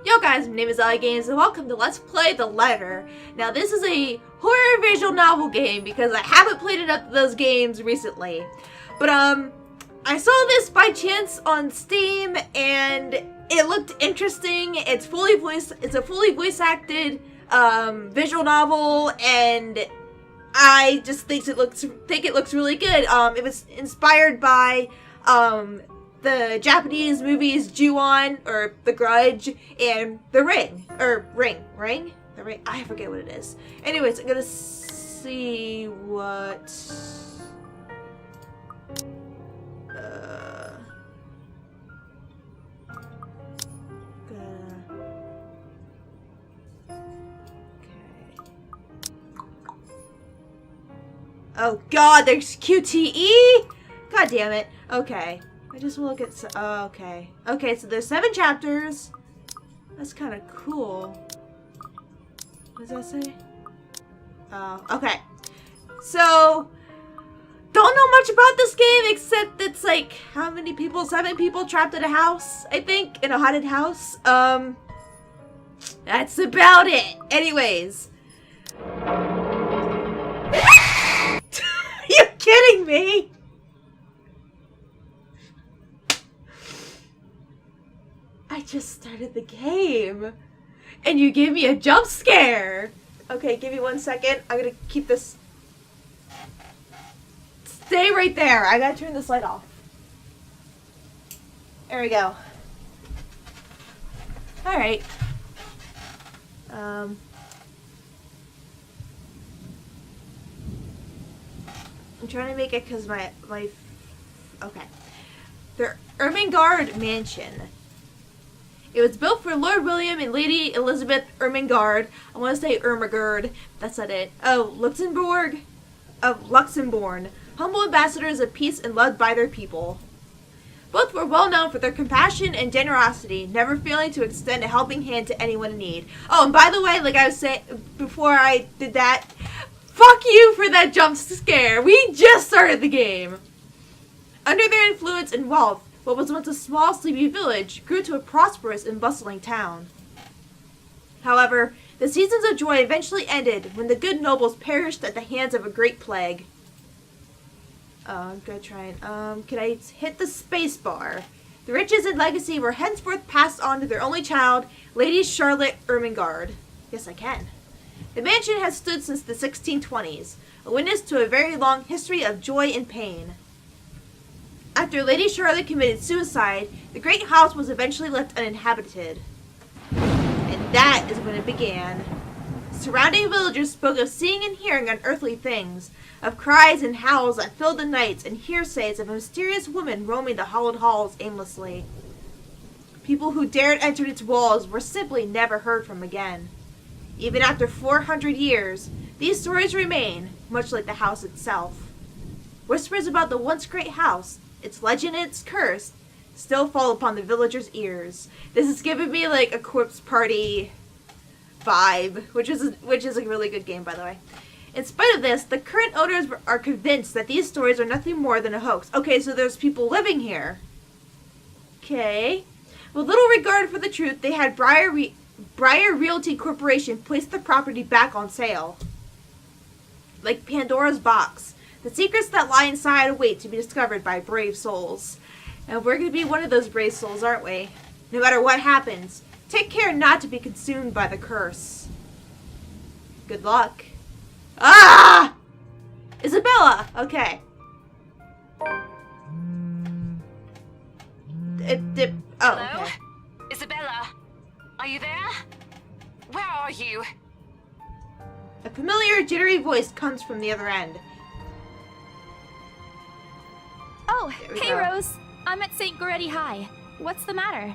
Yo guys, my name is Ali Games and welcome to Let's Play The Letter. Now this is a horror visual novel game because I haven't played enough of those games recently. But I saw this by chance on Steam and it looked interesting. It's a fully voice acted visual novel, and I just think it looks really good. It was inspired by the Japanese movies Ju-on, or The Grudge, and The Ring. Or Ring? The Ring? I forget what it is. Anyways, I'm gonna see what... Oh god, there's QTE? God damn it. Okay. I just want to look at... Oh, okay. Okay, so there's 7 chapters. That's kind of cool. What does that say? Oh, okay. So, don't know much about this game except it's like, how many people? 7 people trapped in a house, I think? In a haunted house? That's about it. Anyways. Are you kidding me? I just started the game, and you gave me a jump scare. Okay, give me 1 second. I'm gonna keep this. Stay right there. I gotta turn this light off. There we go. All right. I'm trying to make it because my okay. The Ermengarde Mansion. It was built for Lord William and Lady Elizabeth Ermengarde. I want to say Ermengarde. That's not it. Oh, Luxembourg. Luxembourg. Humble ambassadors of peace and loved by their people. Both were well known for their compassion and generosity, never failing to extend a helping hand to anyone in need. Oh, and by the way, like I was saying before I did that, fuck you for that jump scare. We just started the game. Under their influence and wealth, what was once a small, sleepy village grew to a prosperous and bustling town. However, the seasons of joy eventually ended when the good nobles perished at the hands of a great plague. I'm gonna try and, can I hit the space bar? The riches and legacy were henceforth passed on to their only child, Lady Charlotte Ermengarde. Yes, I can. The mansion has stood since the 1620s, a witness to a very long history of joy and pain. After Lady Charlotte committed suicide, the great house was eventually left uninhabited. And that is when it began. Surrounding villagers spoke of seeing and hearing unearthly things, of cries and howls that filled the nights, and hearsays of a mysterious woman roaming the hollowed halls aimlessly. People who dared enter its walls were simply never heard from again. Even after 400 years, these stories remain, much like the house itself. Whispers about the once great house, its legend and its curse, still fall upon the villagers' ears. This is giving me like a corpse party vibe, which is a really good game, by the way. In spite of this, the current owners are convinced that these stories are nothing more than a hoax. Okay, so there's people living here. Okay. With little regard for the truth, they had Briar Realty Corporation place the property back on sale. Like Pandora's box. The secrets that lie inside await to be discovered by brave souls. And we're going to be one of those brave souls, aren't we? No matter what happens, take care not to be consumed by the curse. Good luck. Ah! Isabella! Okay. Hello? Okay. Isabella? Are you there? Where are you? A familiar, jittery voice comes from the other end. Oh, hey Rose. I'm at St. Goretti High. What's the matter?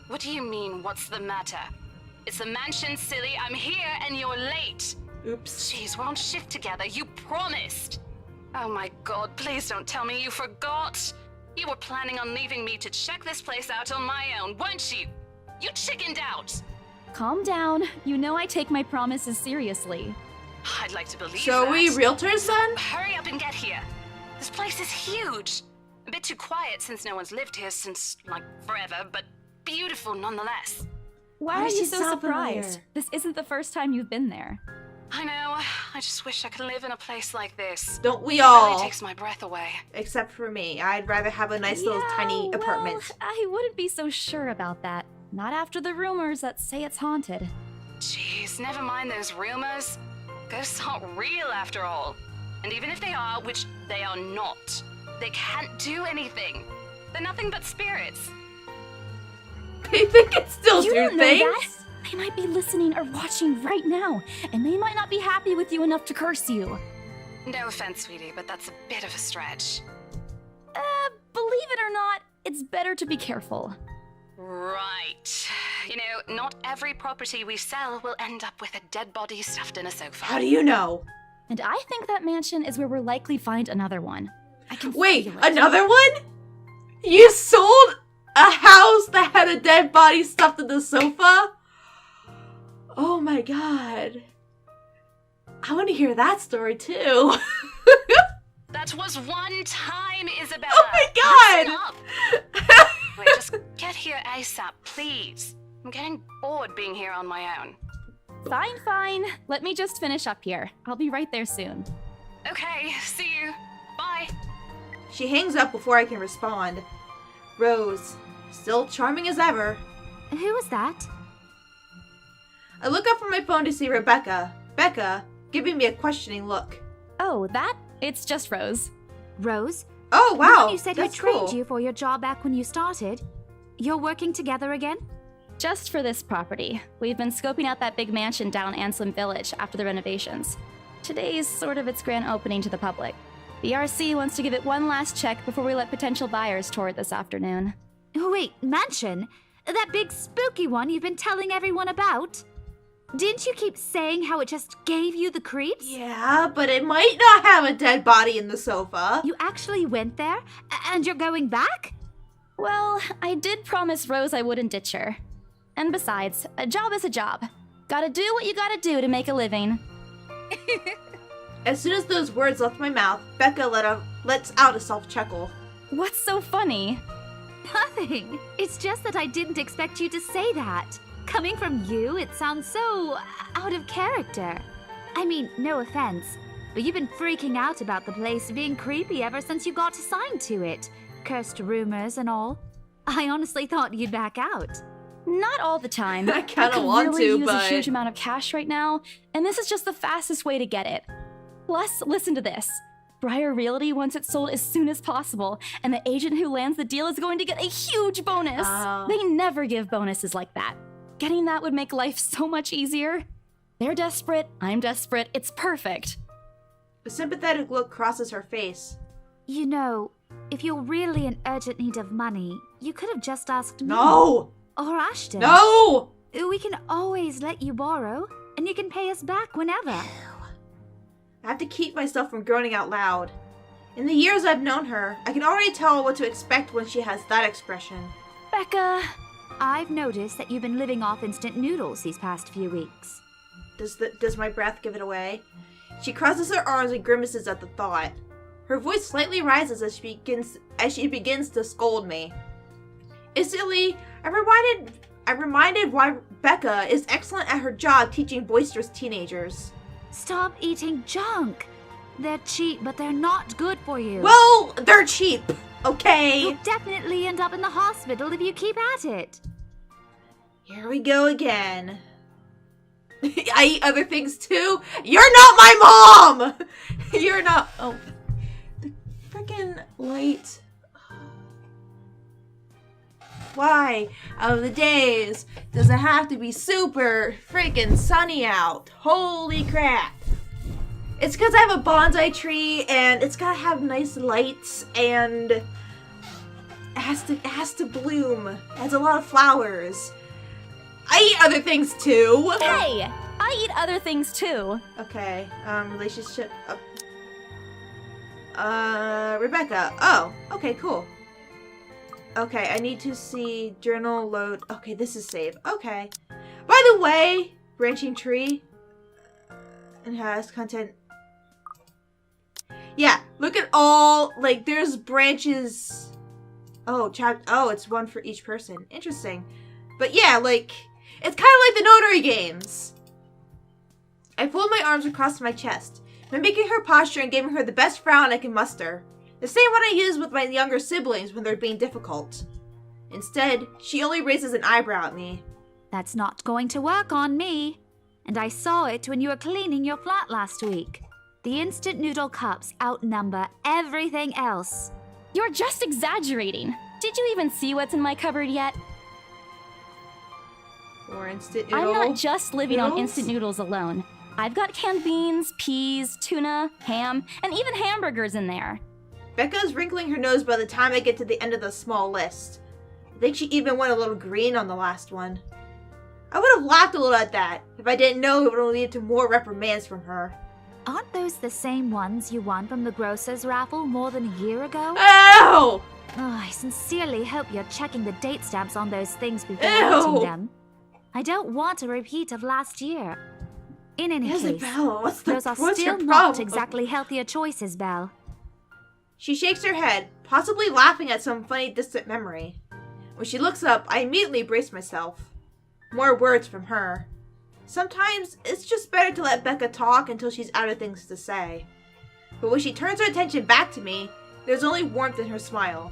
What do you mean, what's the matter? It's the mansion, silly. I'm here and you're late. Oops. Jeez, we're on shift together. You promised. Oh my god, please don't tell me you forgot. You were planning on leaving me to check this place out on my own, weren't you? You chickened out. Calm down. You know I take my promises seriously. I'd like to believe So that. are we realtors then? Hurry up and get here. This place is huge. A bit too quiet since no one's lived here since, like, forever, but beautiful nonetheless. Why Why are does you she so sound surprised? familiar? This isn't the first time you've been there. I know. I just wish I could live in a place like this. Don't we It all? really takes my breath away. Except for me. I'd rather have a nice little tiny apartment. Well, I wouldn't be so sure about that. Not after the rumors that say it's haunted. Jeez, never mind those rumors. Ghosts aren't real after all. And even if they are, which they are not, they can't do anything. They're nothing but spirits. They think it still You do don't know things. that. They might be listening or watching right now, and they might not be happy with you enough to curse you. No offense, sweetie, but that's a bit of a stretch. Believe it or not, it's better to be careful. Right. You know, not every property we sell will end up with a dead body stuffed in a sofa. How do you know? And I think that mansion is where we'll likely find another one. I can Wait, feel it. another one? You sold a house that had a dead body stuffed in the sofa? Oh my god. I want to hear that story too. That was one time, Isabella. Oh my Listen god. up. Wait, just get here ASAP, please. I'm getting bored being here on my own. Fine, fine. Let me just finish up here. I'll be right there soon. Okay, see you. Bye. She hangs up before I can respond. Rose, still charming as ever. Who was that? I look up from my phone to see Rebecca. Becca, giving me a questioning look. Oh, that? It's just Rose. Rose? Oh, The wow. one you said who that's trained cool. you for your job back when you started. You're working together again? Just for this property. We've been scoping out that big mansion down Anselm Village after the renovations. Today's sort of its grand opening to the public. The RC wants to give it one last check before we let potential buyers tour it this afternoon. Oh, wait, mansion? That big spooky one you've been telling everyone about? Didn't you keep saying how it just gave you the creeps? Yeah, but it might not have a dead body in the sofa. You actually went there? And you're going back? Well, I did promise Rose I wouldn't ditch her. And besides, a job is a job. Gotta do what you gotta do to make a living. As soon as those words left my mouth, Becca lets out a soft chuckle. What's so funny? Nothing. It's just that I didn't expect you to say that. Coming from you, it sounds so out of character. I mean, no offense, but you've been freaking out about the place being creepy ever since you got assigned to it. Cursed rumors and all. I honestly thought you'd back out. Not all the time. I kinda could want really to, use but- a huge amount of cash right now, and this is just the fastest way to get it. Plus, listen to this. Briar Realty wants it sold as soon as possible, and the agent who lands the deal is going to get a huge bonus. Oh. They never give bonuses like that. Getting that would make life so much easier. They're desperate, I'm desperate, it's perfect. A sympathetic look crosses her face. You know, if you're really in urgent need of money, you could have just asked me. No! Or Ashton. No! We can always let you borrow, and you can pay us back whenever. I have to keep myself from groaning out loud. In the years I've known her, I can already tell what to expect when she has that expression. Becca, I've noticed that you've been living off instant noodles these past few weeks. Does my breath give it away? She crosses her arms and grimaces at the thought. Her voice slightly rises as she begins to scold me. Instantly, I'm reminded why Becca is excellent at her job teaching boisterous teenagers. Stop eating junk. They're cheap, but they're not good for you. Well, they're cheap, okay? You'll definitely end up in the hospital if you keep at it. Here we go again. I eat other things too? You're not my mom! You're not. Oh. The freaking light. Why, of the days, does it have to be super freaking sunny out? Holy crap. It's because I have a bonsai tree and it's gotta have nice lights and it has to bloom. It has a lot of flowers. I eat other things too. hey! I eat other things too. Okay, relationship. Rebecca. Oh, okay, cool. Okay, I need to see journal load. Okay, this is save. Okay. By the way, branching tree. And has content. Yeah, look at all, like, there's branches. Oh, it's one for each person. Interesting. But yeah, like, It's kind of like the Notary games. I folded my arms across my chest, mimicking her posture and giving her the best frown I can muster. The same one I use with my younger siblings when they're being difficult. Instead, she only raises an eyebrow at me. That's not going to work on me. And I saw it when you were cleaning your flat last week. The instant noodle cups outnumber everything else. You're just exaggerating. Did you even see what's in my cupboard yet? Or instant I'm noodle. not just living on noodles? instant noodles alone. I've got canned beans, peas, tuna, ham, and even hamburgers in there. Becca's wrinkling her nose by the time I get to the end of the small list. I think she even went a little green on the last one. I would have laughed a little at that if I didn't know it would lead to more reprimands from her. Aren't those the same ones you won from the grocer's raffle more than a year ago? Ow! Oh, I sincerely hope you're checking the date stamps on those things before Ew. eating them. I don't want a repeat of last year. In any case, Isabella, what's those are your still problem? not exactly healthier choices, Belle. She shakes her head, possibly laughing at some funny distant memory. When she looks up, I immediately brace myself. More words from her. Sometimes it's just better to let Becca talk until she's out of things to say. But when she turns her attention back to me, there's only warmth in her smile.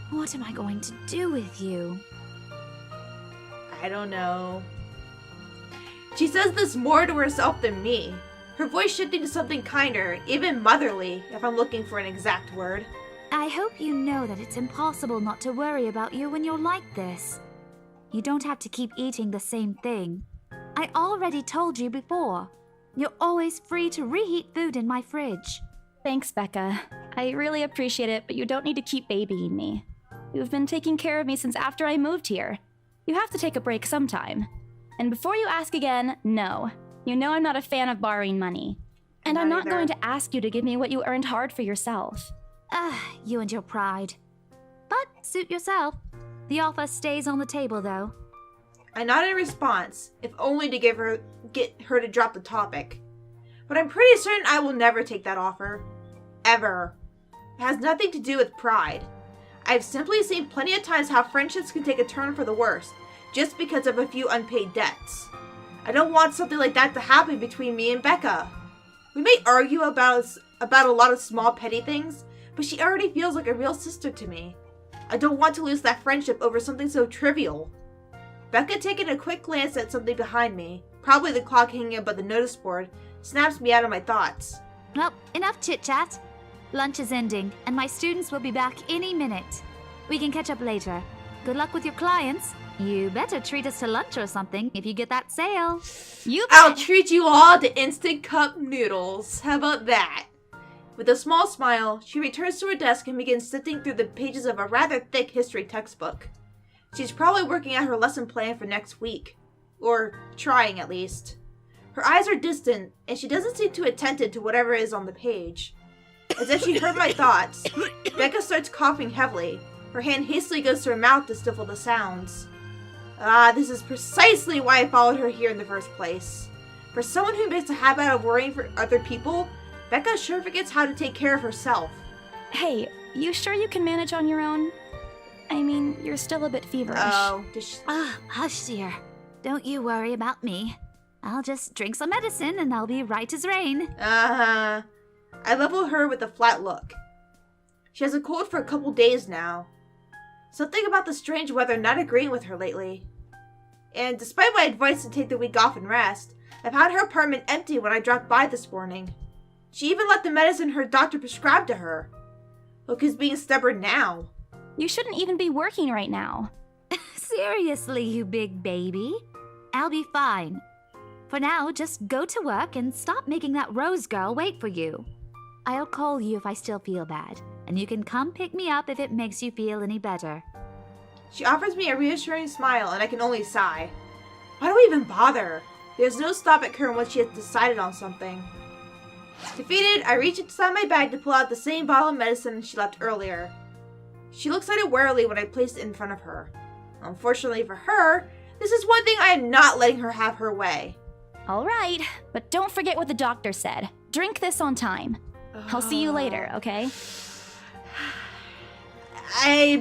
What am I going to do with you? I don't know. She says this more to herself than me, her voice shifting to something kinder, even motherly, if I'm looking for an exact word. I hope you know that it's impossible not to worry about you when you're like this. You don't have to keep eating the same thing. I already told you before. You're always free to reheat food in my fridge. Thanks, Becca. I really appreciate it, but you don't need to keep babying me. You've been taking care of me since after I moved here. You have to take a break sometime. And before you ask again, no. You know I'm not a fan of borrowing money. And I'm Not not either. going to ask you to give me what you earned hard for yourself. You and your pride. But suit yourself. The offer stays on the table, though. I nod in response, if only to get her to drop the topic. But I'm pretty certain I will never take that offer. Ever. It has nothing to do with pride. I've simply seen plenty of times how friendships can take a turn for the worst, just because of a few unpaid debts. I don't want something like that to happen between me and Becca. We may argue about a lot of small petty things, but she already feels like a real sister to me. I don't want to lose that friendship over something so trivial. Becca, taking a quick glance at something behind me, probably the clock hanging above the notice board, snaps me out of my thoughts. Well, enough chit-chat. Lunch is ending, and my students will be back any minute. We can catch up later. Good luck with your clients. You better treat us to lunch or something if you get that sale. You I'll treat you all to instant cup noodles. How about that? With a small smile, she returns to her desk and begins sifting through the pages of a rather thick history textbook. She's probably working out her lesson plan for next week. Or trying, at least. Her eyes are distant, and she doesn't seem too attentive to whatever is on the page. As if she heard my thoughts, Becca starts coughing heavily. Her hand hastily goes to her mouth to stifle the sounds. This is precisely why I followed her here in the first place. For someone who makes a habit of worrying for other people, Becca sure forgets how to take care of herself. Hey, you sure you can manage on your own? I mean, you're still a bit feverish. Oh, does she... Hush, dear. Don't you worry about me. I'll just drink some medicine and I'll be right as rain. I level her with a flat look. She has a cold for a couple days now. Something about the strange weather not agreeing with her lately. And despite my advice to take the week off and rest, I've had her apartment empty when I dropped by this morning. She even left the medicine her doctor prescribed to her. Look who's being stubborn now. You shouldn't even be working right now. Seriously, you big baby. I'll be fine. For now, just go to work and stop making that Rose girl wait for you. I'll call you if I still feel bad, and you can come pick me up if it makes you feel any better. She offers me a reassuring smile, and I can only sigh. Why do we even bother? There's no stopping her once she has decided on something. Defeated, I reach inside my bag to pull out the same bottle of medicine she left earlier. She looks at it warily when I place it in front of her. Unfortunately for her, this is one thing I am not letting her have her way. All right, but don't forget what the doctor said. Drink this on time. I'll see you later, okay?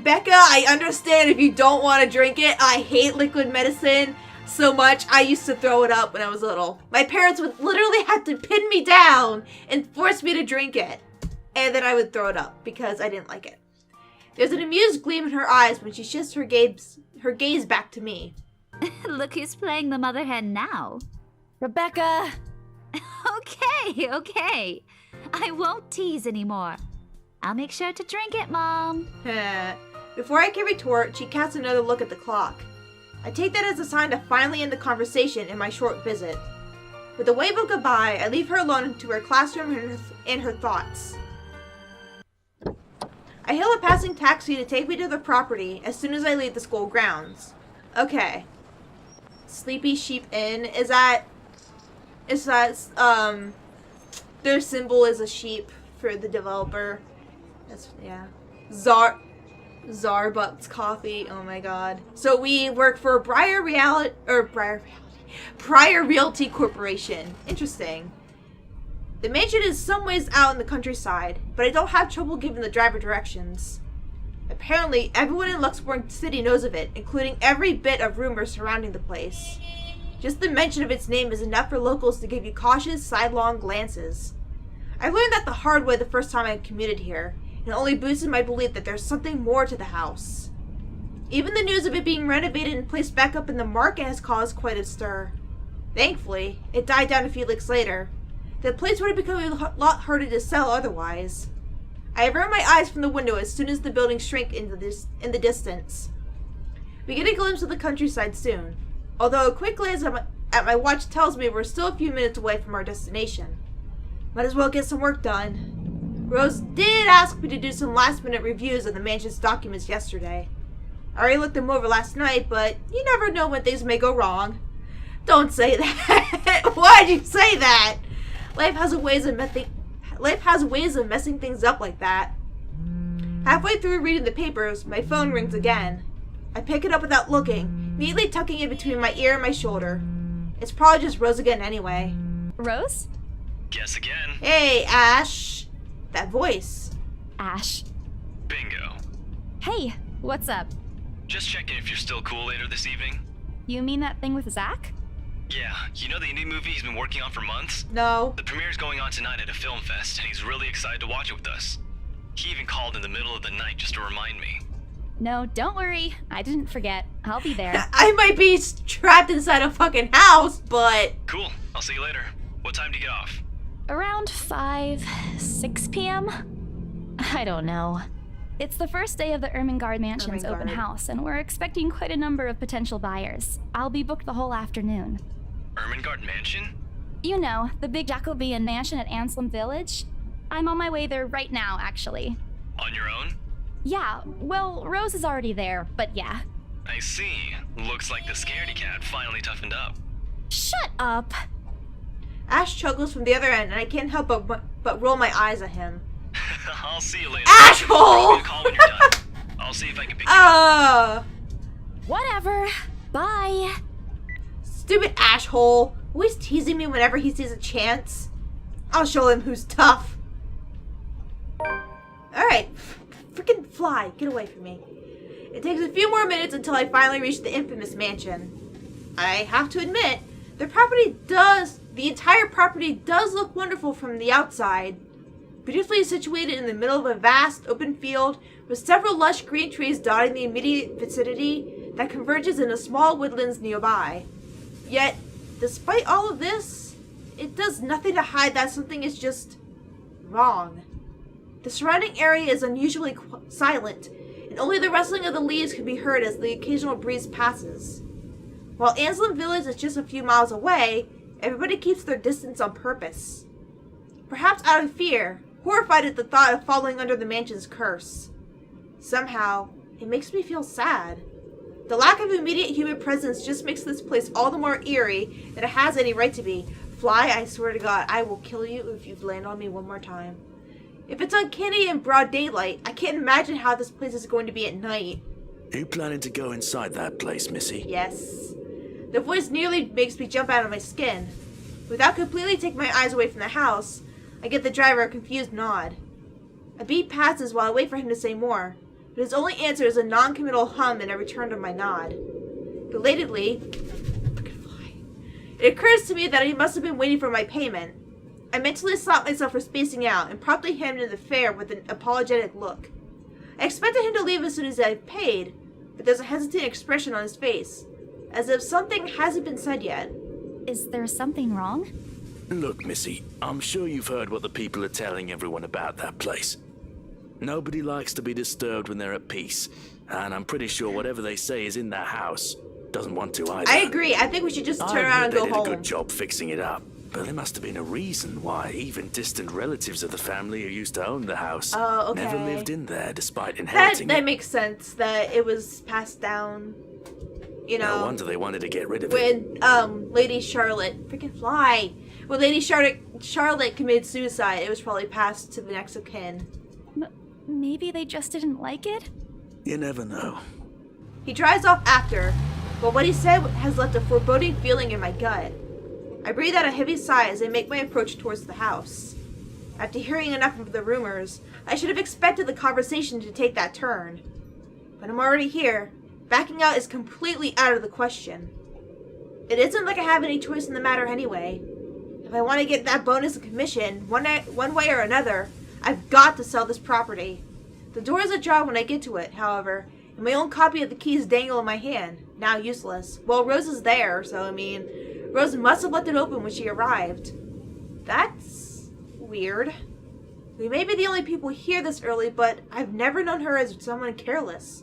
Becca, I understand if you don't want to drink it. I hate liquid medicine so much. I used to throw it up when I was little. My parents would literally have to pin me down and force me to drink it. And then I would throw it up because I didn't like it. There's an amused gleam in her eyes when she shifts her gaze back to me. Look who's playing the mother hen now. Rebecca! Okay. I won't tease anymore. I'll make sure to drink it, Mom. Before I can retort, she casts another look at the clock. I take that as a sign to finally end the conversation in my short visit. With a wave of goodbye, I leave her alone to her classroom and her thoughts. I hail a passing taxi to take me to the property as soon as I leave the school grounds. Okay. Sleepy Sheep Inn, is that their symbol is a sheep for the developer. That's, yeah. Zarbucks Coffee, oh my god. So we work for Briar Realty Corporation. Interesting. The mansion is some ways out in the countryside, but I don't have trouble giving the driver directions. Apparently, everyone in Luxembourg City knows of it, including every bit of rumors surrounding the place. Just the mention of its name is enough for locals to give you cautious, sidelong glances. I learned that the hard way the first time I commuted here, and it only boosted my belief that there's something more to the house. Even the news of it being renovated and placed back up in the market has caused quite a stir. Thankfully, it died down a few weeks later. The place would have become a lot harder to sell otherwise. I avert my eyes from the window as soon as the building shrank in the distance. We get a glimpse of the countryside soon, although a quick glance at my watch tells me we're still a few minutes away from our destination. Might as well get some work done. Rose did ask me to do some last-minute reviews of the mansion's documents yesterday. I already looked them over last night, but you never know when things may go wrong. Don't say that. Why'd you say that? Life has ways of messing things up like that. Halfway through reading the papers, my phone rings again. I pick it up without looking, neatly tucking it between my ear and my shoulder. It's probably just Rose again anyway. Rose? Guess again. Hey, Ash. That voice. Ash. Bingo. Hey, what's up? Just checking if you're still cool later this evening. You mean that thing with Zach? Yeah, you know the indie movie he's been working on for months? No. The premiere's going on tonight at a film fest, and he's really excited to watch it with us. He even called in the middle of the night just to remind me. No, don't worry. I didn't forget. I'll be there. I might be trapped inside a fucking house, but... Cool. I'll see you later. What time do you get off? Around 6 p.m.? I don't know. It's the first day of the Ermengarde Mansion's open house, and we're expecting quite a number of potential buyers. I'll be booked the whole afternoon. Ermengarde Mansion? You know, the big Jacobean mansion at Anselm Village. I'm on my way there right now, actually. On your own? Yeah, well, Rose is already there, but yeah. I see. Looks like the scaredy cat finally toughened up. Shut up! Ash chuckles from the other end, and I can't help but roll my eyes at him. I'll see you later. Asshole! Give me a call when you're done. I'll see if I can pick you up. Whatever. Bye. Stupid asshole. Always teasing me whenever he sees a chance. I'll show him who's tough. Alright. Freaking fly. Get away from me. It takes a few more minutes until I finally reach the infamous mansion. I have to admit, the entire property does look wonderful from the outside. Beautifully situated in the middle of a vast open field with several lush green trees dotting the immediate vicinity that converges into small woodlands nearby. Yet, despite all of this, it does nothing to hide that something is just wrong. The surrounding area is unusually silent, and only the rustling of the leaves can be heard as the occasional breeze passes. While Anselm Village is just a few miles away, everybody keeps their distance on purpose. Perhaps out of fear, horrified at the thought of falling under the mansion's curse. Somehow, it makes me feel sad. The lack of immediate human presence just makes this place all the more eerie than it has any right to be. Fly, I swear to God, I will kill you if you land on me one more time. If it's uncanny in broad daylight, I can't imagine how this place is going to be at night. Are you planning to go inside that place, Missy? Yes. The voice nearly makes me jump out of my skin. Without completely taking my eyes away from the house, I get the driver a confused nod. A beat passes while I wait for him to say more. Then, but his only answer is a non-committal hum and a return to my nod. Belatedly, it occurs to me that he must have been waiting for my payment. I mentally slapped myself for spacing out and promptly handed him the fare with an apologetic look. I expected him to leave as soon as I had paid, but there's a hesitant expression on his face, as if something hasn't been said yet. Is there something wrong? Look, Missy, I'm sure you've heard what the people are telling everyone about that place. Nobody likes to be disturbed when they're at peace, and I'm pretty sure whatever they say is in that house doesn't want to either. I agree. I think we should just turn around and go They did home. a good job fixing it up, but there must have been a reason why even distant relatives of the family who used to own the house Oh, okay. never lived in there despite inheriting That it. makes sense, that it was passed down, you know. No wonder they wanted to get rid of it. When Lady Charlotte freaking fly. When Lady Charlotte committed suicide, it was probably passed to the next of kin. Maybe they just didn't like it? You never know. He drives off after, but what he said has left a foreboding feeling in my gut. I breathe out a heavy sigh as I make my approach towards the house. After hearing enough of the rumors, I should have expected the conversation to take that turn. But I'm already here. Backing out is completely out of the question. It isn't like I have any choice in the matter anyway. If I want to get that bonus of commission, one way or another, I've got to sell this property. The door is ajar when I get to it, however, and my own copy of the keys dangle in my hand, now useless. Well, Rose is there, so I mean, Rose must have left it open when she arrived. That's weird. We may be the only people here this early, but I've never known her as someone careless.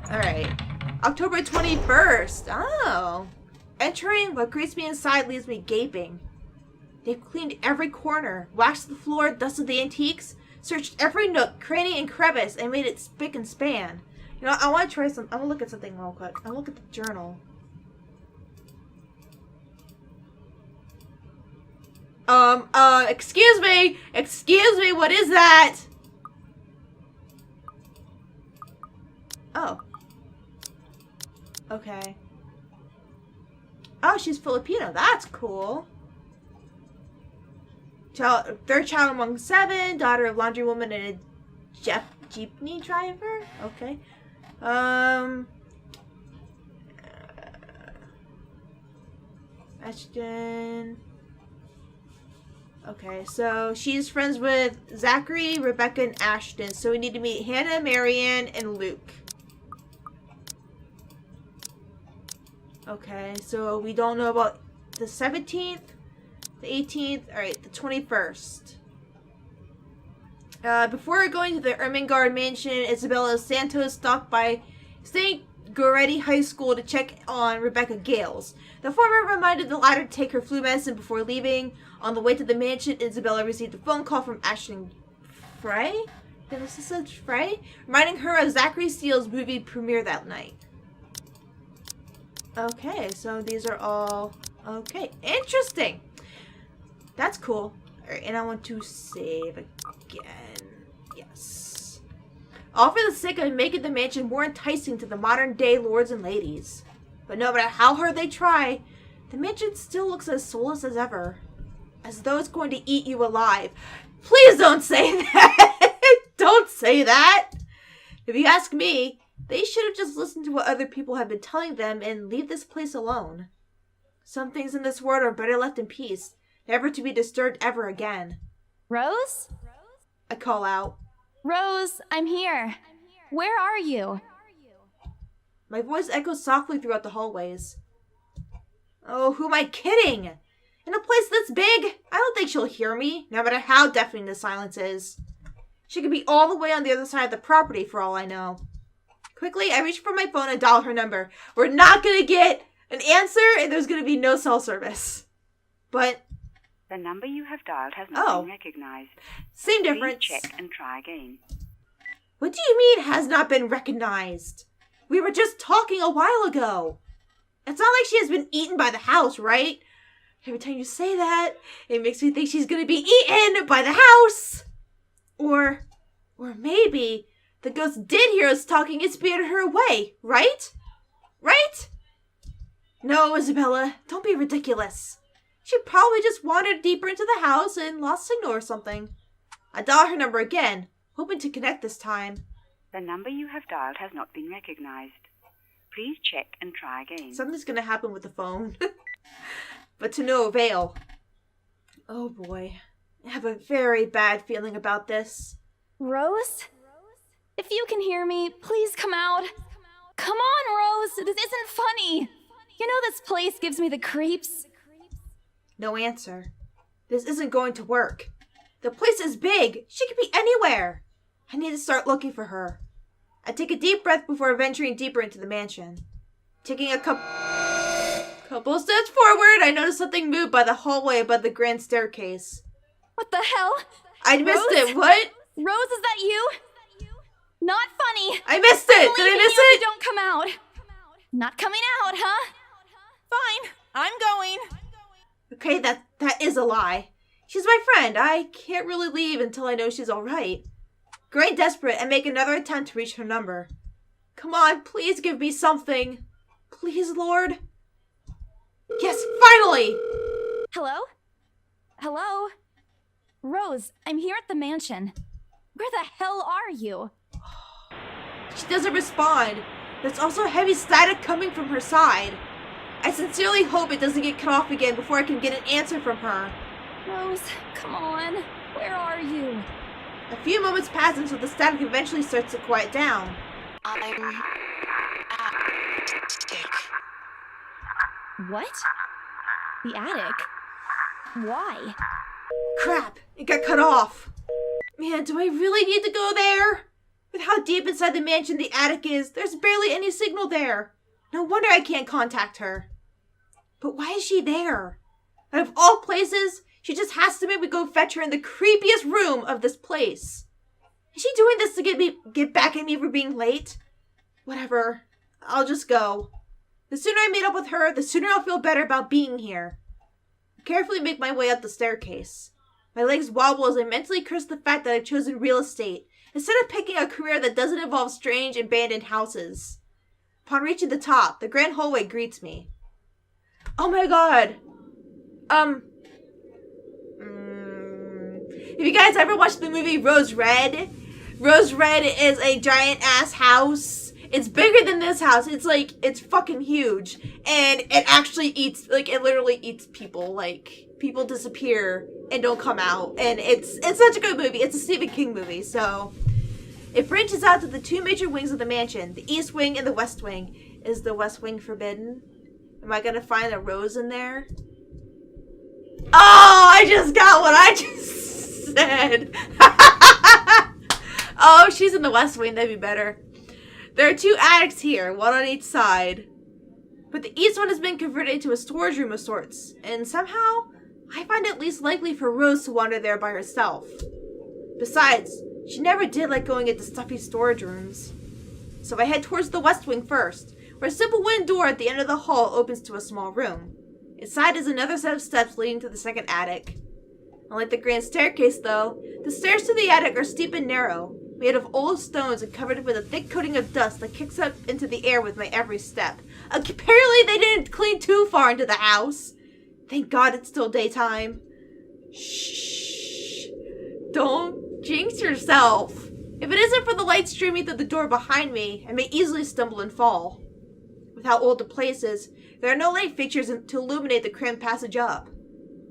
Alright. October 21st. Oh. Entering what greets me inside leaves me gaping. They've cleaned every corner, waxed the floor, dusted the antiques, searched every nook, cranny, and crevice, and made it spick and span. You know, I want to try some. I'm gonna look at something real quick. I'm gonna look at the journal. Excuse me, what is that? Oh. Okay. Oh, she's Filipino. That's cool. Third child among 7, daughter of laundrywoman and a jeepney driver. Okay. Ashton. Okay, so she's friends with Zachary, Rebecca, and Ashton. So we need to meet Hannah, Marianne, and Luke. Okay, so we don't know about the 17th, the 18th, alright, the 21st. Before going to the Ermengarde mansion, Isabella Santos stopped by St. Goretti High School to check on Rebecca Gales. The former reminded the latter to take her flu medicine before leaving. On the way to the mansion, Isabella received a phone call from Ashton Frey? This is Frey? Reminding her of Zachary Steele's movie premiere that night. Okay, so these are all... Okay, interesting. That's cool. Alright, and I want to save again. Yes. All for the sake of making the mansion more enticing to the modern-day lords and ladies. But no matter how hard they try, the mansion still looks as soulless as ever. As though it's going to eat you alive. Please don't say that! Don't say that! If you ask me, they should have just listened to what other people have been telling them and leave this place alone. Some things in this world are better left in peace, never to be disturbed ever again. Rose? I call out. Rose, I'm here. Where are you? My voice echoes softly throughout the hallways. Oh, who am I kidding? In a place this big, I don't think she'll hear me, no matter how deafening the silence is. She could be all the way on the other side of the property for all I know. Quickly, I reach for my phone and dial her number. We're not going to get an answer, and there's going to be no cell service. But... The number you have dialed has not been recognized. Same difference. Please check and try again. What do you mean has not been recognized? We were just talking a while ago. It's not like she has been eaten by the house, right? Every time you say that, it makes me think she's going to be eaten by the house. Or maybe the ghost did hear us talking and spirited her away, right? Right? No, Isabella, don't be ridiculous. She probably just wandered deeper into the house and lost signal or something. I dial her number again. hoping to connect this time. The number you have dialed has not been recognized. Please check and try again. Something's gonna happen with the phone. But to no avail. Oh boy. I have a very bad feeling about this. Rose? If you can hear me, please come out. Come on, Rose. This isn't funny. You know this place gives me the creeps. No answer. This isn't going to work. The place is big. She could be anywhere. I need to start looking for her. I take a deep breath before venturing deeper into the mansion. Taking a couple steps forward, I notice something move by the hallway above the grand staircase. What the hell? I missed Rose? it. What? Rose, is that you? Not funny. I missed it. Did I miss You it? don't come out. Not coming out, huh? Fine. I'm going. Okay, that is a lie. She's my friend. I can't really leave until I know she's alright. Growing desperate, I make another attempt to reach her number. Come on, please give me something. Please, Lord. Yes, finally! Hello? Hello? Rose, I'm here at the mansion. Where the hell are you? She doesn't respond. There's also heavy static coming from her side. I sincerely hope it doesn't get cut off again before I can get an answer from her. Rose, come on. Where are you? A few moments pass until the static eventually starts to quiet down. I'm attic. What? The attic? Why? Crap, it got cut off. Man, do I really need to go there? With how deep inside the mansion the attic is, there's barely any signal there. No wonder I can't contact her. But why is she there? Out of all places, she just has to make me go fetch her in the creepiest room of this place. Is she doing this to get back at me for being late? Whatever. I'll just go. The sooner I meet up with her, the sooner I'll feel better about being here. I carefully make my way up the staircase. My legs wobble as I mentally curse the fact that I've chosen real estate, instead of picking a career that doesn't involve strange, abandoned houses. Upon reaching the top, the grand hallway greets me. Oh my god! If you guys ever watched the movie Rose Red is a giant-ass house. It's bigger than this house. It's fucking huge. And it actually eats, it literally eats people. People disappear and don't come out. And it's such a good movie. It's a Stephen King movie, so... It branches out to the two major wings of the mansion, the east wing and the west wing. Is the west wing forbidden? Am I gonna find a rose in there? Oh, I just got what I just said. Oh, if she's in the west wing, that'd be better. There are two attics here, one on each side. But the east one has been converted into a storage room of sorts, and somehow, I find it least likely for Rose to wander there by herself. Besides, she never did like going into stuffy storage rooms. So I head towards the west wing first, where a simple wooden door at the end of the hall opens to a small room. Inside is another set of steps leading to the second attic. Unlike the grand staircase, though, the stairs to the attic are steep and narrow, made of old stones and covered with a thick coating of dust that kicks up into the air with my every step. Apparently they didn't clean too far into the house. Thank God it's still daytime. Shh. Don't jinx yourself. If it isn't for the light streaming through the door behind me, I may easily stumble and fall. With how old the place is, there are no light fixtures to illuminate the cramped passage up.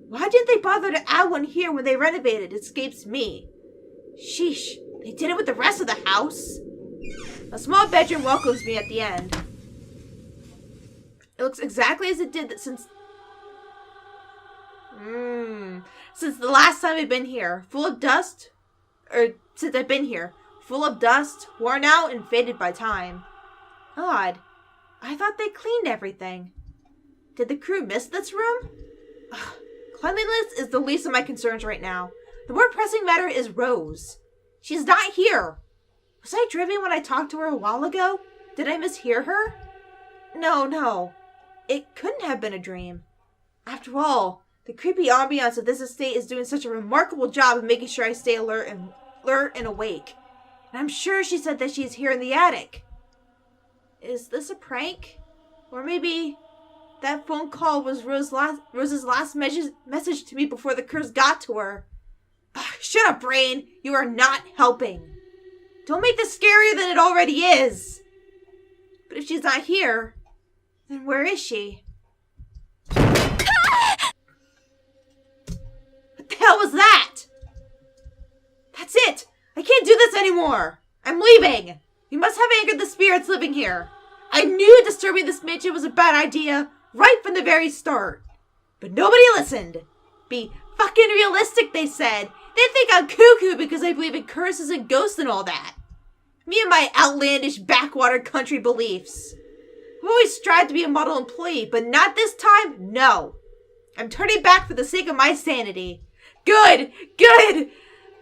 Why didn't they bother to add one here when they renovated? It escapes me. Sheesh, they did it with the rest of the house. A small bedroom welcomes me at the end. It looks exactly as it did since the last time I've been here. Since I've been here. Full of dust, worn out, and faded by time. Odd. I thought they cleaned everything. Did the crew miss this room? Ugh. Cleanliness is the least of my concerns right now. The more pressing matter is Rose. She's not here. Was I dreaming when I talked to her a while ago? Did I mishear her? No. It couldn't have been a dream. After all, the creepy ambiance of this estate is doing such a remarkable job of making sure I stay alert and awake. And I'm sure she said that she's here in the attic. Is this a prank? Or maybe that phone call was Rose's last message to me before the curse got to her. Ugh, shut up, brain. You are not helping. Don't make this scarier than it already is. But if she's not here, then where is she? What the hell was that? That's it! I can't do this anymore! I'm leaving! You must have angered the spirits living here. I knew disturbing this mansion was a bad idea right from the very start. But nobody listened. Be fucking realistic, they said. They think I'm cuckoo because I believe in curses and ghosts and all that. Me and my outlandish backwater country beliefs. I've always strived to be a model employee, but not this time, no. I'm turning back for the sake of my sanity. Good!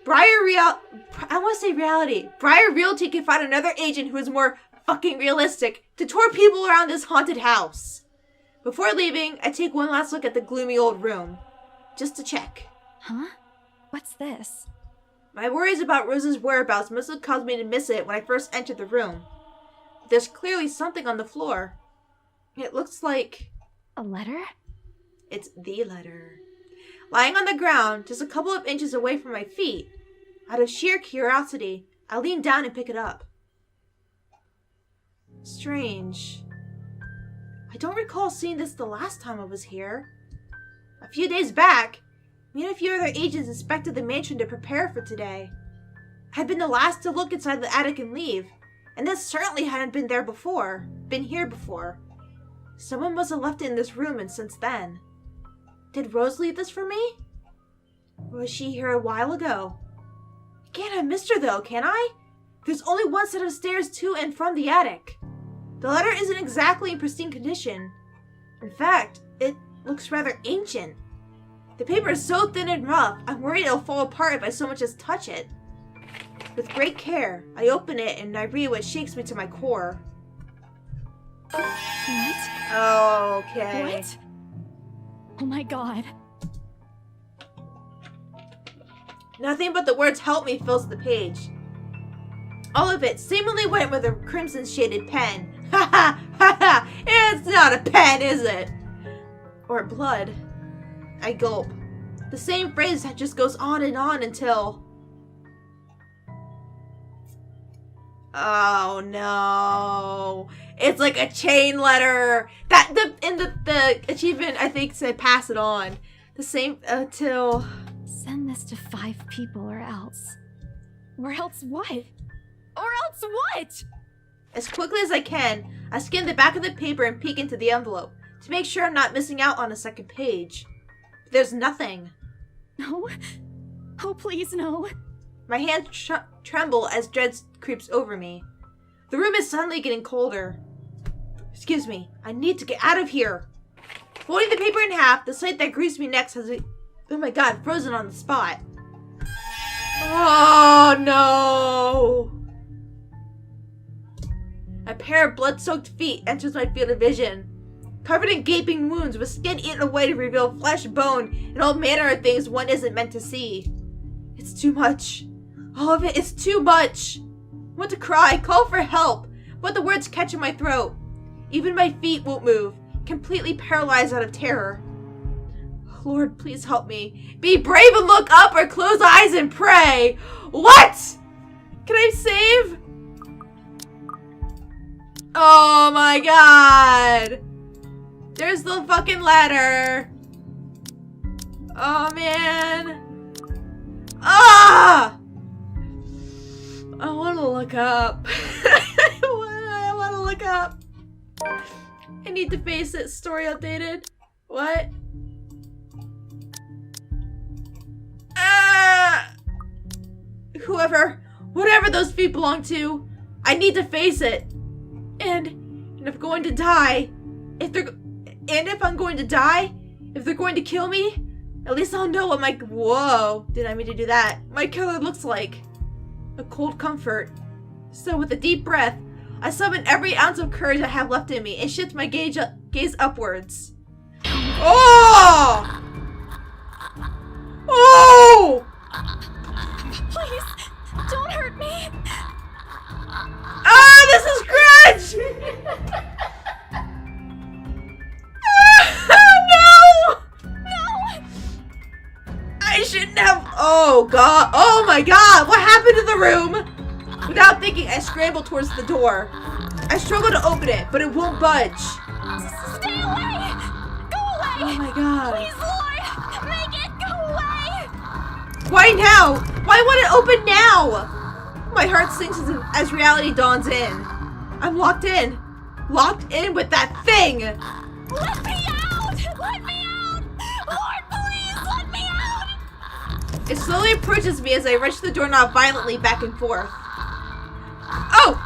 I want to say reality. Briar Realty can find another agent who is more fucking realistic to tour people around this haunted house. Before leaving, I take one last look at the gloomy old room. Just to check. Huh? What's this? My worries about Rose's whereabouts must have caused me to miss it when I first entered the room. There's clearly something on the floor. It looks like... A letter? It's the letter. Lying on the ground, just a couple of inches away from my feet. Out of sheer curiosity, I lean down and pick it up. Strange. I don't recall seeing this the last time I was here. A few days back, me and a few other agents inspected the mansion to prepare for today. I had been the last to look inside the attic and leave, and this certainly hadn't been here before. Someone must have left it in this room, and since then. Did Rose leave this for me? Or was she here a while ago? I can't have missed her though, can I? There's only one set of stairs to and from the attic. The letter isn't exactly in pristine condition. In fact, it looks rather ancient. The paper is so thin and rough, I'm worried it'll fall apart if I so much as touch it. With great care, I open it and I read what shakes me to my core. What? Okay. What? Oh my god. Nothing but the words "help me" fills the page. All of it seemingly went with a crimson shaded pen. Ha ha ha ha! It's not a pen, is it? Or blood. I gulp. The same phrase that just goes on and on until... Oh no. It's like a chain letter. The achievement I think said pass it on. The same until... Send this to 5 people or else. Or else what? Or else what? As quickly as I can, I scan the back of the paper and peek into the envelope to make sure I'm not missing out on a second page. But there's nothing. No. Oh, please, no. My hands tremble as dread creeps over me. The room is suddenly getting colder. Excuse me, I need to get out of here. Folding the paper in half, the sight that greets me next has oh my god, frozen on the spot. Oh no! A pair of blood-soaked feet enters my field of vision. Covered in gaping wounds with skin eaten away to reveal flesh, bone, and all manner of things one isn't meant to see. It's too much. All of it is too much. I want to cry, call for help, but the words catch in my throat. Even my feet won't move, completely paralyzed out of terror. Lord, please help me. Be brave and look up or close eyes and pray. What? Can I save? Oh my god. There's the fucking ladder. Oh man. Ah! I want to look up. I want to look up. I need to face it. Story updated. What? Whatever those feet belong to, I need to face it. And if I'm going to die, if I'm going to die, if they're going to kill me, at least I'll know what my, whoa, did I mean to do that? My killer looks like. A cold comfort. So with a deep breath, I summon every ounce of courage I have left in me and shift my gaze upwards. Oh! Oh! Please, don't hurt me. Ah, this is grudge! No! I shouldn't have. Oh god. Oh my god. What happened to the room? Without thinking, I scrambled towards the door. I struggle to open it, but it won't budge. Stay away! Go away! Oh my god. Please, Lord! Make it go away! Why now? Why won't it open now? My heart sinks as reality dawns in. I'm locked in. Locked in with that thing! Let me out! Let me out! Lord, please, let me out! It slowly approaches me as I wrench the doorknob violently back and forth. Oh!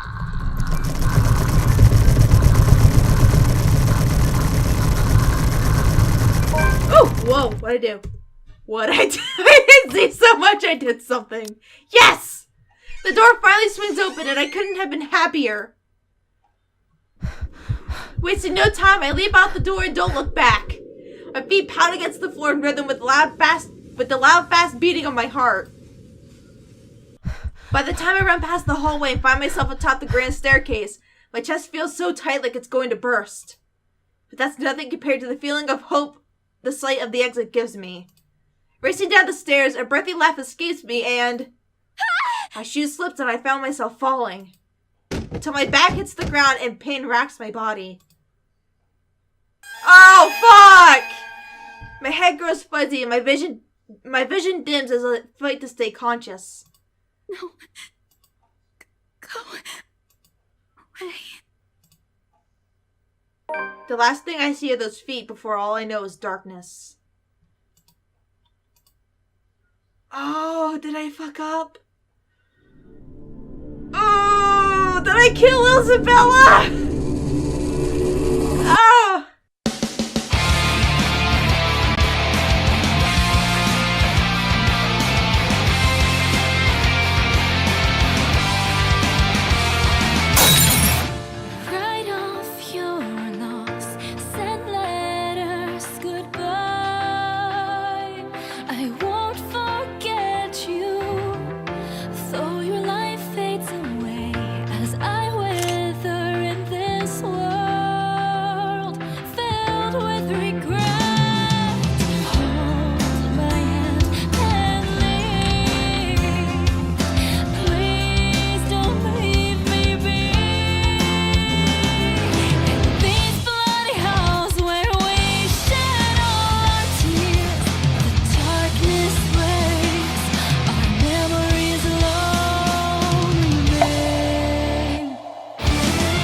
Oh! Whoa, what'd I do? What'd I do? I didn't see so much, I did something. Yes! The door finally swings open and I couldn't have been happier. Wasting no time, I leap out the door and don't look back. My feet pound against the floor in rhythm with the loud, fast beating of my heart. By the time I run past the hallway and find myself atop the grand staircase, my chest feels so tight like it's going to burst. But that's nothing compared to the feeling of hope the sight of the exit gives me. Racing down the stairs, a breathy laugh escapes me and... my shoe slipped and I found myself falling. Until my back hits the ground and pain racks my body. Oh, fuck! My head grows fuzzy and my vision dims as I fight to stay conscious. No. Go away. The last thing I see are those feet before all I know is darkness. Oh, did I fuck up? Oh, did I kill Isabella? Oh! Write off your loss, send letters goodbye. I won't forget you, though your life fades away as I wither in this world filled with regret. Hold my hand and leave. Please don't leave me be. In these bloody halls where we shed all our tears, the darkness breaks, our memories alone remain.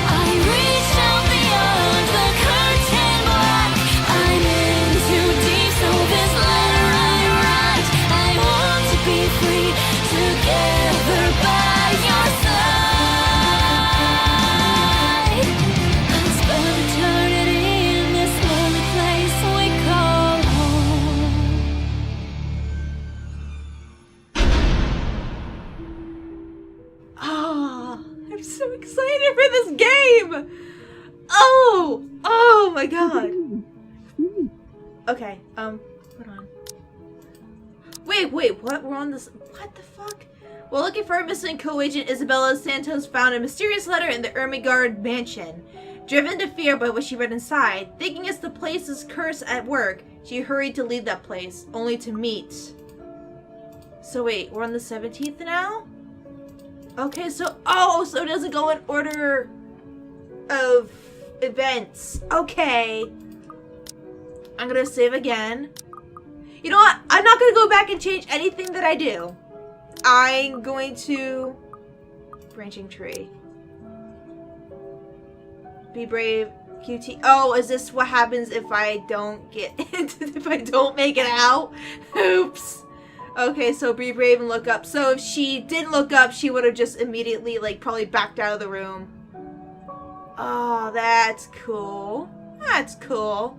I reach out beyond the curtain black. I'm in too deep, so this letter I write. I want to be free, together by your side. I'll spend eternity in this lonely place we call home. Oh, I'm so excited for this game! Oh my god. Okay, hold on. Wait, what? We're on this. What the fuck? While looking for our missing co-agent Isabella, Santos found a mysterious letter in the Ermengarde mansion. Driven to fear by what she read inside, thinking it's the place's curse at work, she hurried to leave that place, only to meet. So wait, we're on the 17th now? Okay, so it doesn't go in order of events. Okay. I'm gonna save again. You know what? I'm not gonna go back and change anything that I do. I'm going to... branching tree. Be brave, QT. Oh, is this what happens if I don't get if I don't make it out? Oops. Okay, so be brave and look up. So if she didn't look up, she would have just immediately, like, probably backed out of the room. Oh, that's cool. That's cool.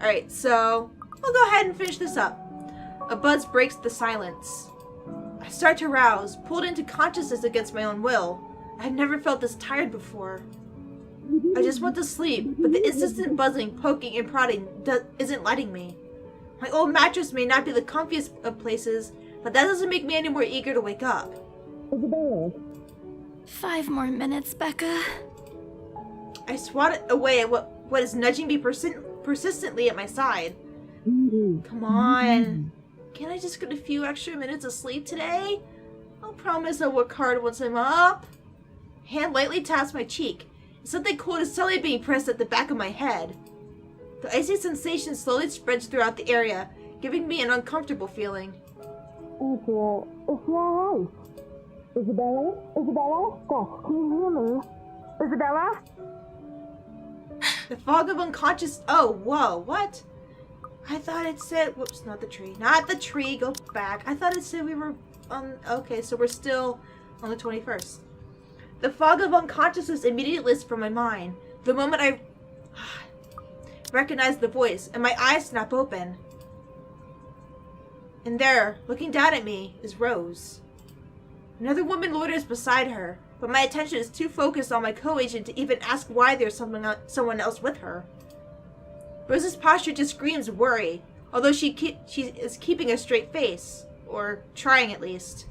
Alright, so we'll go ahead and finish this up. A buzz breaks the silence. I start to rouse, pulled into consciousness against my own will. I've never felt this tired before. I just want to sleep, but the insistent buzzing, poking, and prodding isn't letting me. My old mattress may not be the comfiest of places, but that doesn't make me any more eager to wake up. 5 more minutes, Becca. I swat away at what is nudging me persistently at my side. Come on. Can't I just get a few extra minutes of sleep today? I'll promise I'll work hard once I'm up. Hand lightly taps my cheek. Something cold is suddenly being pressed at the back of my head. The icy sensation slowly spreads throughout the area, giving me an uncomfortable feeling. Isabella? The fog of unconscious. Oh, whoa, what? I thought it said. Whoops, not the tree. Not the tree, go back. I thought it said we were on. Okay, so we're still on the 21st. The fog of unconsciousness immediately lifts from my mind. The moment I recognize the voice, and my eyes snap open. And there, looking down at me, is Rose. Another woman loiters beside her, but my attention is too focused on my co-agent to even ask why there's someone else with her. Rose's posture just screams worry, although she is keeping a straight face, or trying at least.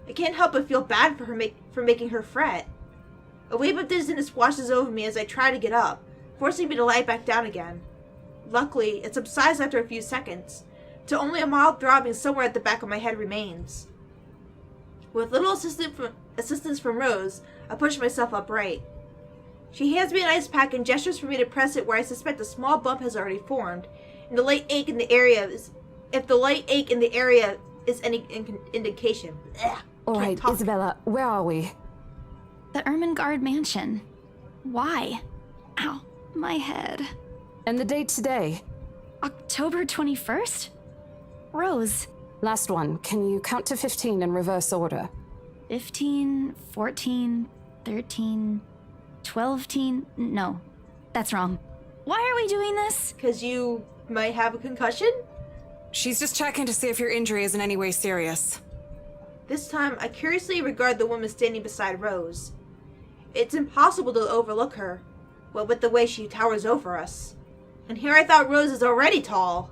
I can't help but feel bad for her for making her fret. A wave of dizziness washes over me as I try to get up, forcing me to lie back down again. Luckily, it subsides after a few seconds, till only a mild throbbing somewhere at the back of my head remains. With little assistance from Rose, I push myself upright. She hands me an ice pack and gestures for me to press it where I suspect a small bump has already formed, and the light ache in the area is any indication. All right, Isabella, where are we? The Ermengarde mansion. Why? Ow, my head. And the date today? October 21st? Rose. Last one. Can you count to 15 in reverse order? 15, 14, 13, 12. No, that's wrong. Why are we doing this? Because you might have a concussion? She's just checking to see if your injury is in any way serious. This time, I curiously regard the woman standing beside Rose. It's impossible to overlook her, what with the way she towers over us. And here I thought Rose is already tall.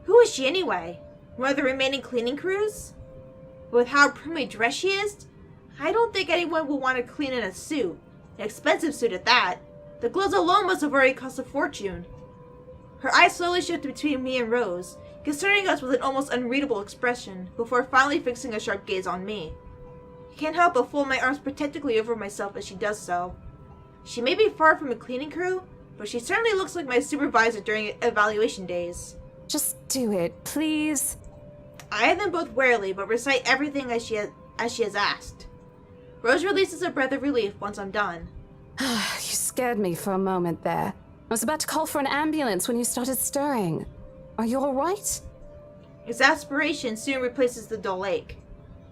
Who is she anyway? One of the remaining cleaning crews? With how primly dressed she is, I don't think anyone will want to clean in a suit. An expensive suit at that. The clothes alone must have already cost a fortune. Her eyes slowly shift between me and Rose, concerning us with an almost unreadable expression, before finally fixing a sharp gaze on me. I can't help but fold my arms protectively over myself as she does so. She may be far from a cleaning crew, but she certainly looks like my supervisor during evaluation days. Just do it, please. I eye them both warily, but recite everything as she has asked. Rose releases a breath of relief once I'm done. You scared me for a moment there. I was about to call for an ambulance when you started stirring. Are you all right? Exasperation soon replaces the dull ache.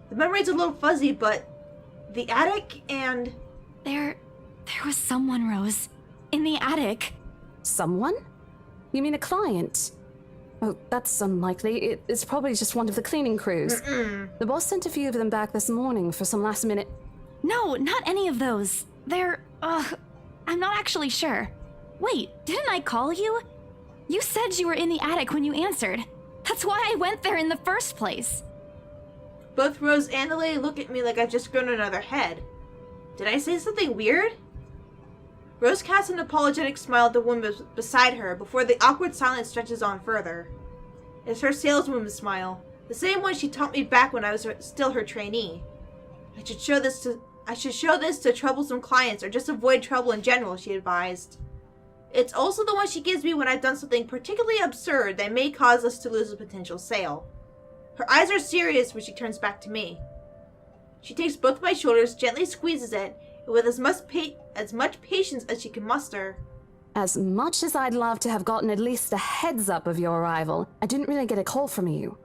The memory's a little fuzzy, but the attic and... There was someone, Rose. In the attic. Someone? You mean a client? Oh, that's unlikely. It's probably just one of the cleaning crews. The boss sent a few of them back this morning for some last minute... No, not any of those. I'm not actually sure. Wait, didn't I call you? You said you were in the attic when you answered. That's why I went there in the first place. Both Rose and the lady look at me like I've just grown another head. Did I say something weird? Rose casts an apologetic smile at the woman beside her before the awkward silence stretches on further. It's her saleswoman's smile, the same one she taught me back when I was still her trainee. I should show this to troublesome clients or just avoid trouble in general, she advised. It's also the one she gives me when I've done something particularly absurd that may cause us to lose a potential sale. Her eyes are serious when she turns back to me. She takes both my shoulders, gently squeezes it, and with as much patience as she can muster. As much as I'd love to have gotten at least a heads up of your arrival, I didn't really get a call from you.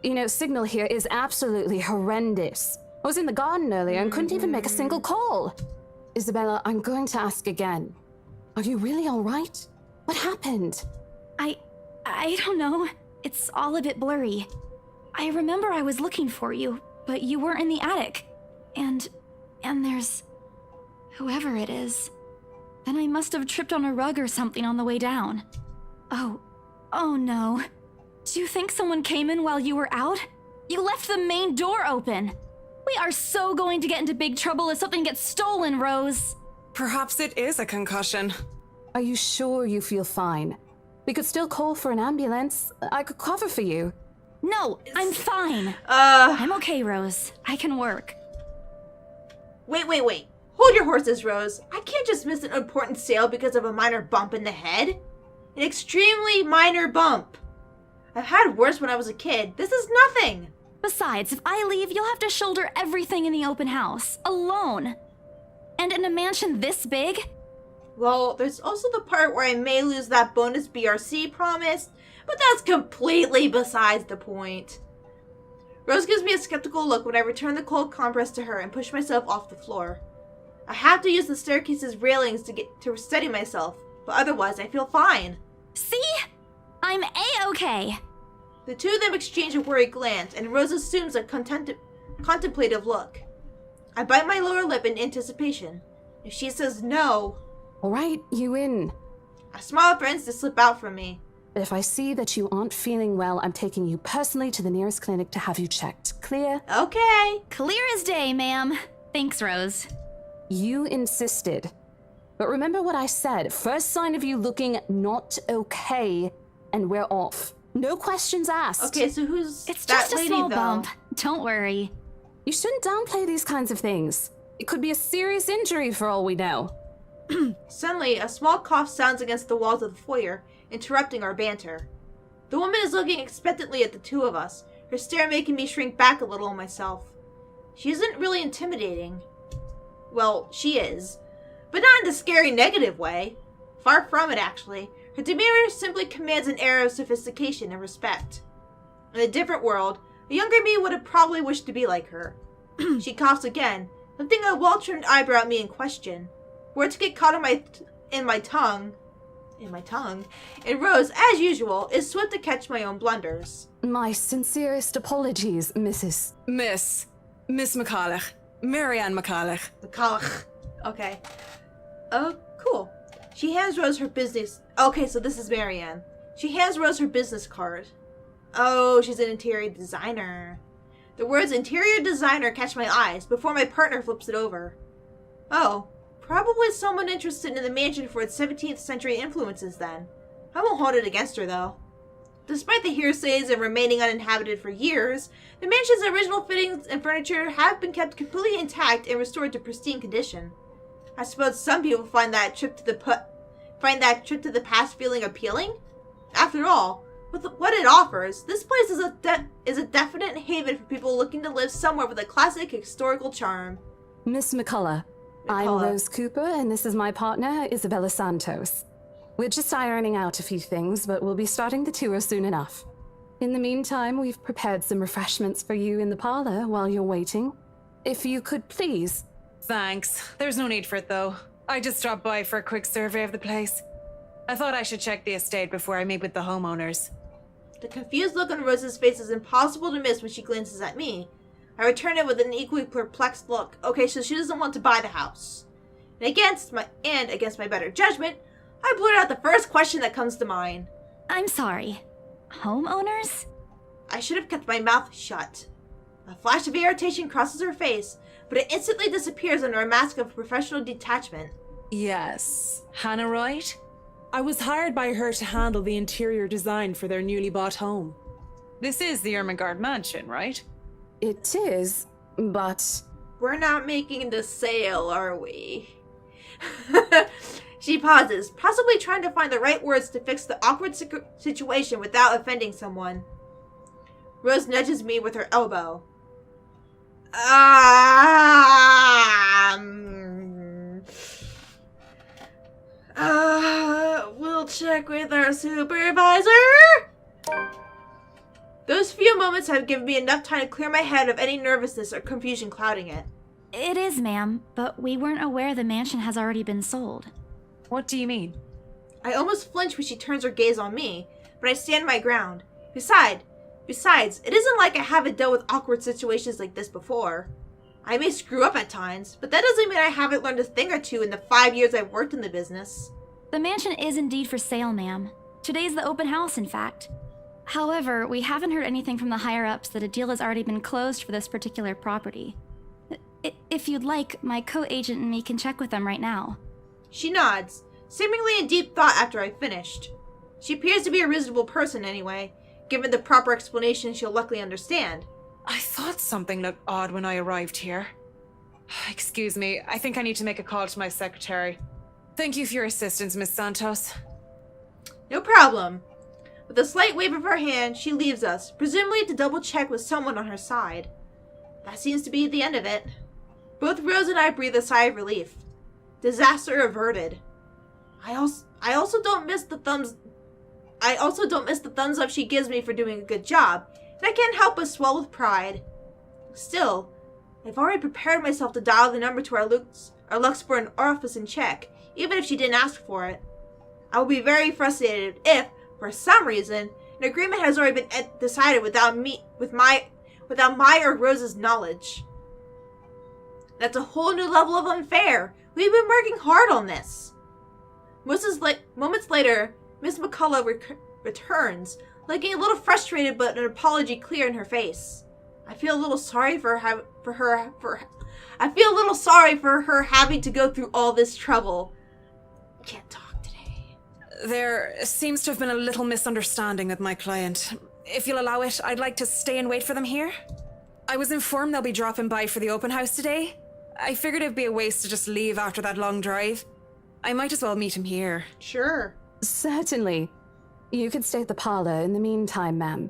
You know, signal here is absolutely horrendous. I was in the garden earlier and couldn't even make a single call. Isabella, I'm going to ask again. Are you really all right? What happened? I don't know. It's all a bit blurry. I remember I was looking for you, but you weren't in the attic. And there's... whoever it is. Then I must have tripped on a rug or something on the way down. Oh no. Do you think someone came in while you were out? You left the main door open. We are so going to get into big trouble if something gets stolen, Rose. Perhaps it is a concussion. Are you sure you feel fine? We could still call for an ambulance. I could cover for you. No, I'm fine. I'm okay, Rose. I can work. Wait. Hold your horses, Rose. I can't just miss an important sale because of a minor bump in the head. An extremely minor bump. I've had worse when I was a kid. This is nothing. Besides, if I leave, you'll have to shoulder everything in the open house, alone. And in a mansion this big? Well, there's also the part where I may lose that bonus BRC promised, but that's completely besides the point. Rose gives me a skeptical look when I return the cold compress to her and push myself off the floor. I have to use the staircase's railings to steady myself, but otherwise I feel fine. See? I'm A-okay. The two of them exchange a worried glance, and Rose assumes a contemplative look. I bite my lower lip in anticipation. If she says no... All right, you in. A smile threatens to slip out from me. But if I see that you aren't feeling well, I'm taking you personally to the nearest clinic to have you checked. Clear? Okay. Clear as day, ma'am. Thanks, Rose. You insisted. But remember what I said. First sign of you looking not okay, and we're off. No questions asked. Okay, so who's It's that just a lady, small though? bump. Don't worry. You shouldn't downplay these kinds of things. It could be a serious injury for all we know. Suddenly, a small cough sounds against the walls of the foyer, interrupting our banter. The woman is looking expectantly at the two of us, her stare making me shrink back a little myself. She isn't really intimidating. Well, she is. But not in the scary negative way. Far from it, actually. Her demeanor simply commands an air of sophistication and respect. In a different world, a younger me would have probably wished to be like her. She coughs again, lifting a well-trimmed eyebrow at me in question. Words get caught in my tongue, and Rose, as usual, is swift to catch my own blunders. My sincerest apologies, Mrs. Miss McCulloch. Marianne McCulloch. McCulloch. Okay. Oh, cool. She hands Rose her business... Okay, so this is Marianne. She hands Rose her business card. Oh, she's an interior designer. The words interior designer catch my eyes before my partner flips it over. Oh, probably someone interested in the mansion for its 17th century influences then. I won't hold it against her though. Despite the hearsays and remaining uninhabited for years, the mansion's original fittings and furniture have been kept completely intact and restored to pristine condition. I suppose some people find that trip to the past feeling appealing. After all, with what it offers, this place is a definite haven for people looking to live somewhere with a classic historical charm. Miss McCullough. I'm Rose Cooper, and this is my partner, Isabella Santos. We're just ironing out a few things, but we'll be starting the tour soon enough. In the meantime, we've prepared some refreshments for you in the parlor while you're waiting. If you could please... Thanks. There's no need for it, though. I just dropped by for a quick survey of the place. I thought I should check the estate before I meet with the homeowners. The confused look on Rose's face is impossible to miss when she glances at me. I return it with an equally perplexed look. Okay, so she doesn't want to buy the house. And against my better judgment, I blurt out the first question that comes to mind. I'm sorry. Homeowners? I should have kept my mouth shut. A flash of irritation crosses her face, but it instantly disappears under a mask of professional detachment. Yes. Hannah Wright? I was hired by her to handle the interior design for their newly bought home. This is the Ermengarde mansion, right? It is, but... We're not making the sale, are we? She pauses, possibly trying to find the right words to fix the awkward situation without offending someone. Rose nudges me with her elbow. We'll check with our supervisor. Those few moments have given me enough time to clear my head of any nervousness or confusion clouding it. It is, ma'am, but we weren't aware the mansion has already been sold. What do you mean? I almost flinch when she turns her gaze on me, but I stand my ground. Besides, it isn't like I haven't dealt with awkward situations like this before. I may screw up at times, but that doesn't mean I haven't learned a thing or two in the 5 years I've worked in the business. The mansion is indeed for sale, ma'am. Today's the open house, in fact. However, we haven't heard anything from the higher-ups that a deal has already been closed for this particular property. If you'd like, my co-agent and me can check with them right now. She nods, seemingly in deep thought after I finished. She appears to be a reasonable person anyway. Given the proper explanation, she'll luckily understand. I thought something looked odd when I arrived here. Excuse me, I think I need to make a call to my secretary. Thank you for your assistance, Miss Santos. No problem. With a slight wave of her hand, she leaves us, presumably to double check with someone on her side. That seems to be the end of it. Both Rose and I breathe a sigh of relief. Disaster averted. I also don't miss the thumbs up she gives me for doing a good job, and I can't help but swell with pride. Still, I've already prepared myself to dial the number to our Luxburn office and check, even if she didn't ask for it. I will be very frustrated if, for some reason, an agreement has already been decided without my or Rose's knowledge. That's a whole new level of unfair. We've been working hard on this. Moments later, Miss McCullough returns, looking a little frustrated but an apology clear in her face. I feel a little sorry for her having to go through all this trouble. Can't talk today. There seems to have been a little misunderstanding with my client. If you'll allow it, I'd like to stay and wait for them here. I was informed they'll be dropping by for the open house today. I figured it'd be a waste to just leave after that long drive. I might as well meet him here. Sure. Certainly. You could stay at the parlor in the meantime, ma'am.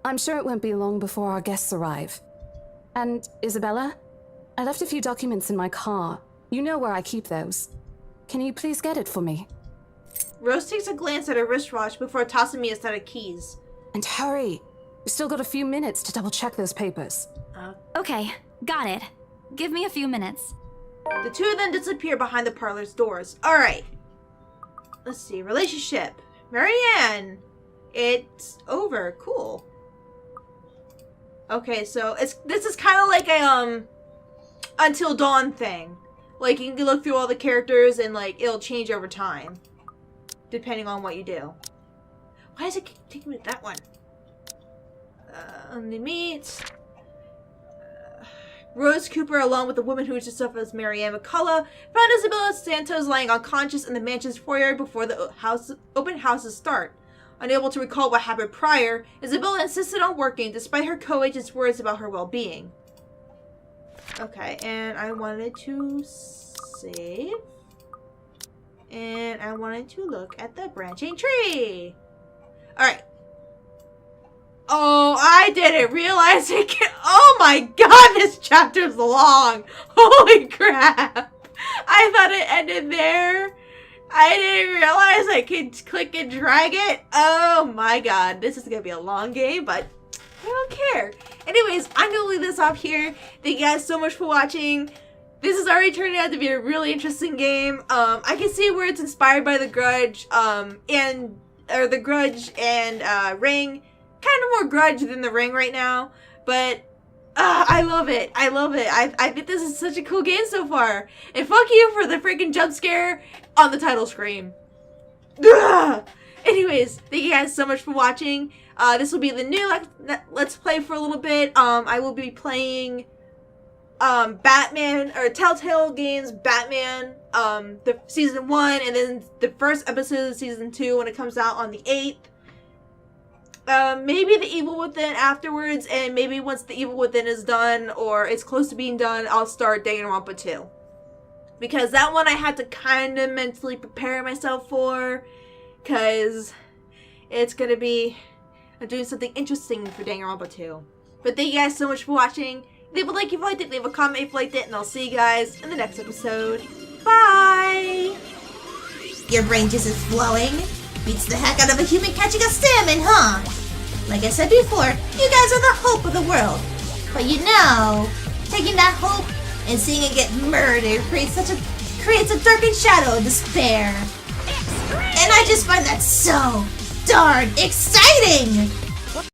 I'm sure it won't be long before our guests arrive. And, Isabella, I left a few documents in my car. You know where I keep those. Can you please get it for me? Rose takes a glance at her wristwatch before tossing me a set of keys. And hurry! We've still got a few minutes to double-check those papers. Okay, got it. Give me a few minutes. The two of them disappear behind the parlor's doors. Alright. Let's see. Relationship. Marianne. It's over. Cool. Okay, so this is kind of like a Until Dawn thing. Like, you can look through all the characters and like it'll change over time, depending on what you do. Why does it keep taking me to that one? Meet Rose Cooper, along with the woman who was just up as Marianne McCullough, found Isabella Santos lying unconscious in the mansion's foyer before the open houses start. Unable to recall what happened prior, Isabella insisted on working despite her co-agent's words about her well-being. Okay, and I wanted to save. And I wanted to look at the branching tree. Alright. Oh, I didn't realize it can— oh my god, this chapter's long! Holy crap! I thought it ended there. I didn't realize I could click and drag it. Oh my god, this is gonna be a long game, but I don't care. Anyways, I'm gonna leave this off here. Thank you guys so much for watching. This is already turning out to be a really interesting game. I can see where it's inspired by The Grudge, The Grudge and Ring. Kind of more Grudge than The Ring right now, but I love it. I love it. I think this is such a cool game so far. And fuck you for the freaking jump scare on the title screen. Ugh. Anyways, thank you guys so much for watching. This will be the new Let's Play for a little bit. I will be playing Batman, or Telltale Games Batman, the season 1, and then the first episode of season 2 when it comes out on the 8th. Maybe The Evil Within afterwards, and maybe once The Evil Within is done, or it's close to being done, I'll start Danganronpa 2. Because that one I had to kind of mentally prepare myself for, because it's gonna be— I'm doing something interesting for Danganronpa 2. But thank you guys so much for watching. Leave a like if you liked it, leave a comment if you liked it, and I'll see you guys in the next episode. Bye! Your brain juice is flowing. Beats the heck out of a human catching a salmon, huh? Like I said before, you guys are the hope of the world. But you know, taking that hope and seeing it get murdered creates a darkened shadow of despair. And I just find that so darn exciting!